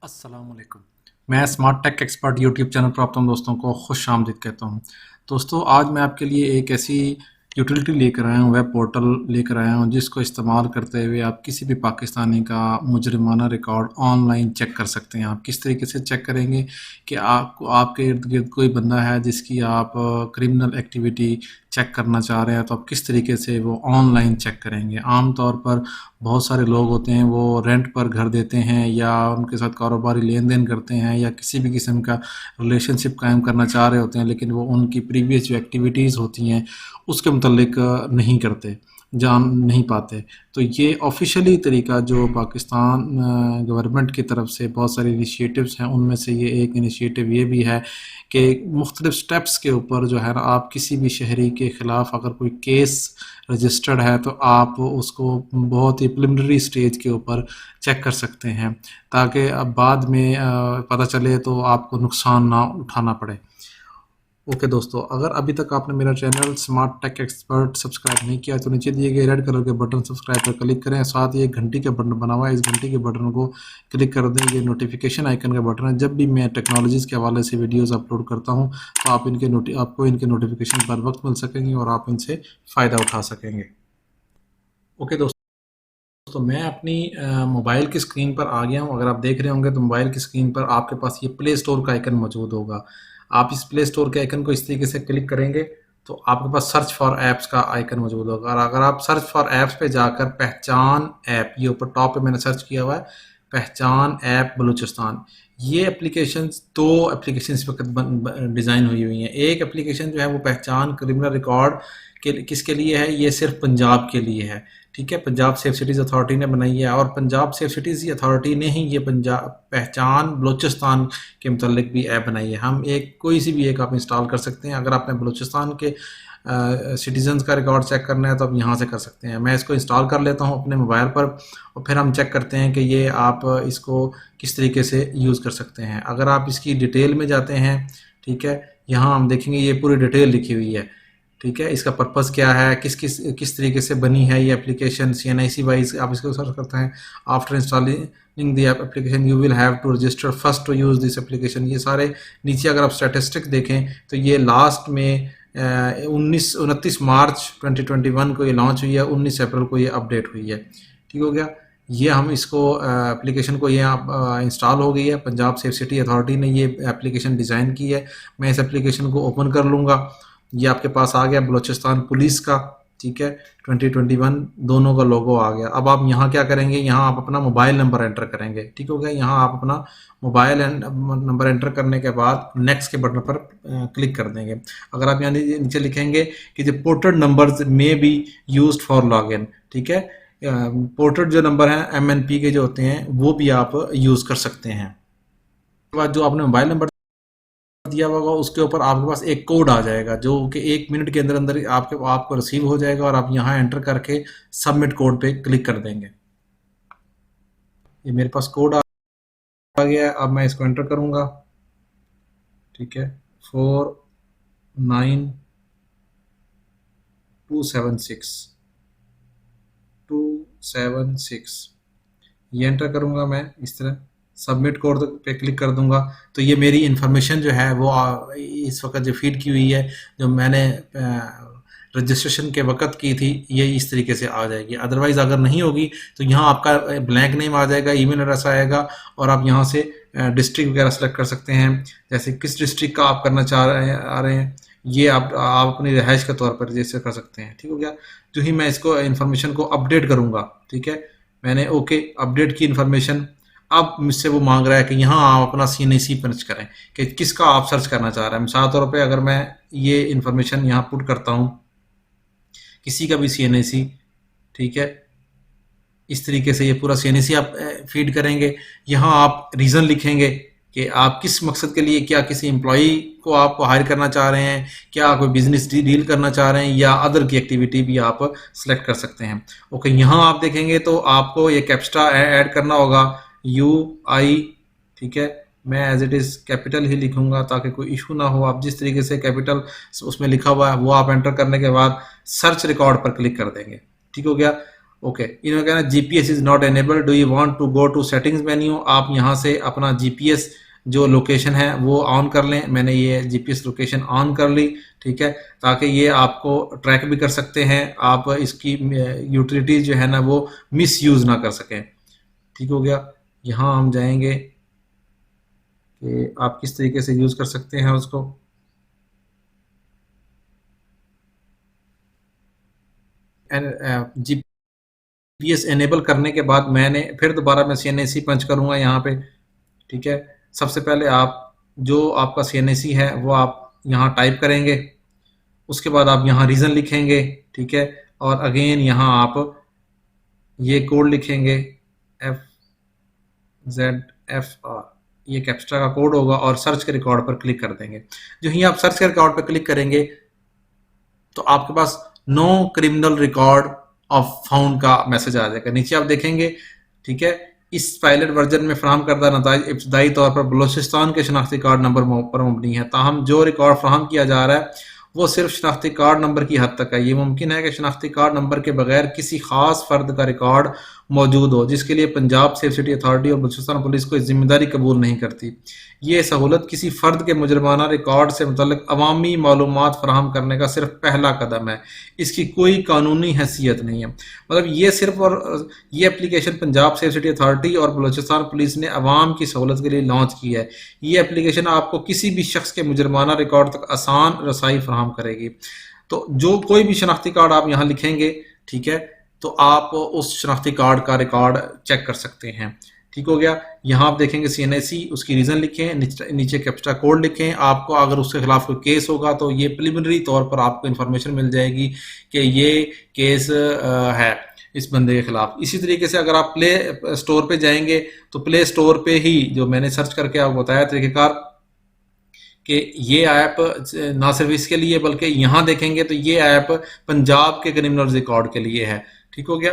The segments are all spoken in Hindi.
अस्सलामुअलैकुम। मैं smart tech expert YouTube channel पर आप तमाम दोस्तों को खुश आमदीद कहता हूँ। दोस्तों, आज मैं आपके लिए एक ऐसी यूटिलिटी लेकर आया हूँ, वेब पोर्टल लेकर आया हूँ, जिसको इस्तेमाल करते हुए आप किसी भी पाकिस्तानी का मुजरिमाना रिकॉर्ड ऑनलाइन चेक कर सकते हैं। आप किस तरीके से चेक करेंगे कि आपको आपके इर्द गिर्द कोई बंदा है जिसकी आप क्रिमिनल एक्टिविटी चेक करना चाह रहे हैं, तो आप किस तरीके से वो ऑनलाइन चेक करेंगे। आम तौर पर बहुत सारे लोग होते हैं, वो रेंट पर घर देते हैं या उनके साथ कारोबारी लेन देन करते हैं या किसी भी किस्म का रिलेशनशिप कायम करना चाह रहे होते हैं, लेकिन वो उनकी प्रीवियस जो एक्टिविटीज़ होती हैं उसके मुतल्लिक नहीं करते, जान नहीं पाते। तो ये ऑफिशियली तरीका जो पाकिस्तान गवर्नमेंट की तरफ से बहुत सारे इनिशिएटिव्स हैं, उनमें से ये एक इनिशिएटिव ये भी है कि मुख्तलिफ स्टेप्स के ऊपर जो है ना, आप किसी भी शहरी के ख़िलाफ़ अगर कोई केस रजिस्टर्ड है तो आप उसको बहुत ही प्रिलिमिनरी स्टेज के ऊपर चेक कर सकते हैं, ताकि अब बाद में पता चले तो आपको नुकसान ना उठाना पड़े। ओके दोस्तों, अगर अभी तक आपने मेरा channel smart tech expert subscribe नहीं किया तो नीचे दिए गए रेड कलर के बटन सब्सक्राइब पर क्लिक करें। साथ ही एक घंटी का बटन बना हुआ है, इस घंटी के बटन को क्लिक कर दें। ये नोटिफिकेशन आइकन का बटन है। जब भी मैं टेक्नोलॉजीज़ के हवाले से वीडियोस अपलोड करता हूं तो आपको इनके नोटिफिकेशन पर वक्त मिल सकेंगे और आप इनसे फ़ायदा उठा सकेंगे। ओके दोस्तों, मैं अपनी मोबाइल की स्क्रीन पर आ गया हूँ। अगर आप देख रहे होंगे तो मोबाइल की स्क्रीन पर आपके पास ये प्ले स्टोर का आइकन मौजूद होगा। आप इस प्ले स्टोर के आइकन को इस तरीके से क्लिक करेंगे तो आपके पास सर्च फॉर ऐप्स का आइकन मौजूद होगा, और अगर आप सर्च फॉर ऐप्स पे जाकर पहचान ऐप, ये ऊपर टॉप पे मैंने सर्च किया हुआ है, पहचान ऐप बलूचिस्तान, ये एप्लीकेशन, दो एप्लीकेशन इस वक्त डिज़ाइन हुई हैं। एक एप्लीकेशन जो है वो पहचान क्रिमिनल रिकॉर्ड के किसके लिए है, ये सिर्फ पंजाब के लिए है। ठीक है, पंजाब सेफ सिटीज़ अथॉरिटी ने बनाई है, और पंजाब सेफ सिटीज़ अथॉरिटी ने ही ये पंजाब पहचान बलूचिस्तान के मतलब भी ऐप बनाई है। हम एक कोई सी भी एक आप इंस्टॉल कर सकते हैं। अगर आपने बलूचिस्तान के सिटीजन्स का रिकॉर्ड चेक करना है तो आप यहाँ से कर सकते हैं। मैं इसको इंस्टॉल कर लेता हूँ अपने मोबाइल पर, और फिर हम चेक करते हैं कि ये आप इसको किस तरीके से यूज़ कर सकते हैं। अगर आप इसकी डिटेल में जाते हैं, ठीक है, यहाँ हम देखेंगे ये पूरी डिटेल लिखी हुई है। ठीक है, इसका पर्पज़ क्या है, किस तरीके से बनी है ये एप्लीकेशन, CNIC वाइज आप इसको सर्च करते हैं। After installing the application you will have to register first to use this application. ये सारे नीचे अगर आप स्टैटिस्टिक देखें तो ये लास्ट में 29 मार्च 2021 को ये लॉन्च हुई है, 19 अप्रैल को ये अपडेट हुई है। ठीक हो गया, ये हम इसको एप्लीकेशन को ये इंस्टॉल हो गई है। पंजाब सेफ सिटी अथॉरिटी ने ये एप्लीकेशन डिज़ाइन की है। मैं इस एप्लीकेशन को ओपन कर लूँगा। ये आपके पास आ गया बलूचिस्तान पुलिस का, ठीक है, 2021 दोनों का लोगो आ गया। अब आप यहाँ क्या करेंगे, यहाँ आप अपना मोबाइल नंबर एंटर करेंगे। ठीक हो गया, यहाँ आप अपना मोबाइल नंबर एंटर करने के बाद नेक्स्ट के बटन पर क्लिक कर देंगे। अगर आप यहाँ नीचे लिखेंगे कि जो पोर्टेड नंबर्स में बी यूज्ड फॉर लॉगिन, ठीक है, पोर्टेड जो नंबर हैं MNP के जो होते हैं वो भी आप यूज़ कर सकते हैं। उसके बाद जो आपने मोबाइल नंबर दिया होगा उसके ऊपर आपके पास एक कोड आ जाएगा जो कि 1 मिनट के अंदर अंदर आपको रिसीव हो जाएगा, और आप यहाँ एंटर करके सबमिट कोड पे क्लिक कर देंगे। ये मेरे पास कोड आ गया है, अब मैं इसको एंटर करूँगा। ठीक है, 49276 ये एंटर करूँगा मैं इस तरह, सबमिट कोड पे क्लिक कर दूंगा। तो ये मेरी इन्फॉर्मेशन जो है वो इस वक्त जो फीड की हुई है, जो मैंने रजिस्ट्रेशन के वक्त की थी, ये इस तरीके से आ जाएगी। अदरवाइज़ अगर नहीं होगी तो यहाँ आपका ब्लैंक नेम आ जाएगा, ईमेल एड्रेस आएगा, और आप यहाँ से डिस्ट्रिक्ट वगैरह सेलेक्ट कर सकते हैं, जैसे किस डिस्ट्रिक्ट का आप करना चाह रहे हैं ये आप अपनी रिहाइश के तौर पर रजिस्टर कर सकते हैं। ठीक हो गया, जो ही मैं इसको इन्फॉर्मेशन को अपडेट करूँगा, ठीक है, मैंने ओके अपडेट की इन्फॉर्मेशन। अब मुझसे वो मांग रहा है कि यहाँ आप अपना CNIC पंच करें कि किसका आप सर्च करना चाह रहे हैं। मिसाल तौर पे अगर मैं ये इन्फॉर्मेशन यहाँ पुट करता हूँ, किसी का भी CNIC, ठीक है, इस तरीके से ये पूरा CNIC आप फीड करेंगे। यहाँ आप रीज़न लिखेंगे कि आप किस मकसद के लिए, क्या किसी एम्प्लॉई को आप हायर करना चाह रहे हैं, क्या कोई बिजनेस डील करना चाह रहे हैं, या अदर की एक्टिविटी भी आप सेलेक्ट कर सकते हैं। ओके, यहाँ आप देखेंगे तो आपको ये कैप्चा ऐड करना होगा, UI, ठीक है, मैं एज इट इज़ कैपिटल ही लिखूंगा ताकि कोई इशू ना हो। आप जिस तरीके से कैपिटल उसमें लिखा हुआ है वो आप एंटर करने के बाद सर्च रिकॉर्ड पर क्लिक कर देंगे। ठीक हो गया, ओके, इन्होंने कहना GPS is not enable, do you want to go to settings menu, आप यहाँ से अपना जीपीएस जो लोकेशन है वो ऑन कर लें। मैंने ये जीपीएस लोकेशन ऑन कर ली, ठीक है, ताकि ये आपको ट्रैक भी कर सकते हैं, आप इसकी यूटिलिटीज जो है ना वो मिस यूज ना कर सकें। ठीक हो गया। यहाँ हम जाएंगे कि आप किस तरीके से यूज कर सकते हैं उसको। जीपीएस एनेबल करने के बाद मैंने फिर दोबारा मैं सीएनएसी पंच करूंगा यहाँ पे, ठीक है। सबसे पहले आप जो आपका सीएनएसी है वो आप यहाँ टाइप करेंगे, उसके बाद आप यहाँ रीजन लिखेंगे, ठीक है, और अगेन यहाँ आप ये कोड लिखेंगे FZFR, ये कैप्चा का कोड होगा, और सर्च के रिकॉर्ड पर क्लिक कर देंगे। जो ही आप सर्च के रिकॉर्ड पर क्लिक करेंगे तो आपके पास no criminal record of found का मैसेज आ जाएगा। नीचे आप देखेंगे, ठीक है, इस पायलट वर्जन में फ्राहम करदा नताइज इब्तदाई तौर पर बलोचिस्तान के शनाख्ती कार्ड नंबर पर मबनी है, ताहम जो रिकॉर्ड फ्राहम किया जा रहा है वो सिर्फ शनाख्ती कार्ड नंबर की हद तक है। ये मुमकिन है कि शनाख्ती कार्ड नंबर के बगैर किसी खास फर्द का रिकॉर्ड मौजूद हो, जिसके लिए पंजाब सेफ सिटी अथॉरिटी और बलूचिस्तान पुलिस कोई जिम्मेदारी कबूल नहीं करती। ये सहूलत किसी फर्द के मुजरमाना रिकॉर्ड से मुतल्लिक अवामी मालूमात फराहम करने का सिर्फ पहला कदम है, इसकी कोई कानूनी हैसियत नहीं है। मतलब ये सिर्फ और ये application Punjab safe city authority और बलूचिस्तान पुलिस ने अवाम की सहूलत के लिए लॉन्च की है। ये एप्लीकेशन आपको किसी भी शख्स के मुजरमाना रिकॉर्ड तक आसान रसाई फराहम करेगी। तो जो कोई भी शनाख्ती कार्ड आप यहाँ लिखेंगे, ठीक है, तो आप उस शनाख्ती कार्ड का रिकॉर्ड चेक कर सकते हैं। ठीक हो गया। यहाँ आप देखेंगे सीएनएसी, उसकी रीजन लिखें, नीचे कैप्चा कोड लिखें। आपको अगर उसके खिलाफ कोई केस होगा तो ये प्रिलिमिनरी तौर पर आपको इन्फॉर्मेशन मिल जाएगी कि ये केस है इस बंदे के खिलाफ। इसी तरीके से अगर आप प्ले स्टोर पे जाएंगे तो प्ले स्टोर पे ही जो मैंने सर्च करके आपको बताया तरीकेकार कि ये ऐप ना सिर्फ इसके लिए बल्कि यहाँ देखेंगे तो ये ऐप पंजाब के क्रिमिनल रिकॉर्ड के लिए है। ठीक हो गया।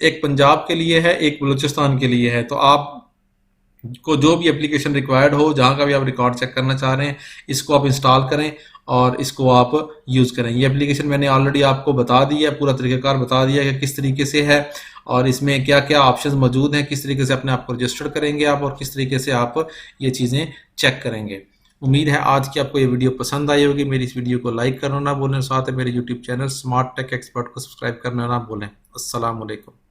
एक पंजाब के लिए है, एक बलूचिस्तान के लिए है। तो आप को जो भी एप्लीकेशन रिक्वायर्ड हो, जहाँ का भी आप रिकॉर्ड चेक करना चाह रहे हैं, इसको आप इंस्टॉल करें और इसको आप यूज़ करें। ये एप्लीकेशन मैंने ऑलरेडी आपको बता दिया है, पूरा तरीक़ाकार बता दिया है कि किस तरीके से है और इसमें क्या क्या ऑप्शंस मौजूद हैं, किस तरीके से अपने आप को रजिस्टर करेंगे आप और किस तरीके से आप ये चीज़ें चेक करेंगे। उम्मीद है आज की आपको ये वीडियो पसंद आई होगी। मेरी इस वीडियो को लाइक करना ना भूलें, साथ ही मेरे YouTube channel smart tech expert को सब्सक्राइब करना ना भूलें। अस्सलाम वालेकुम।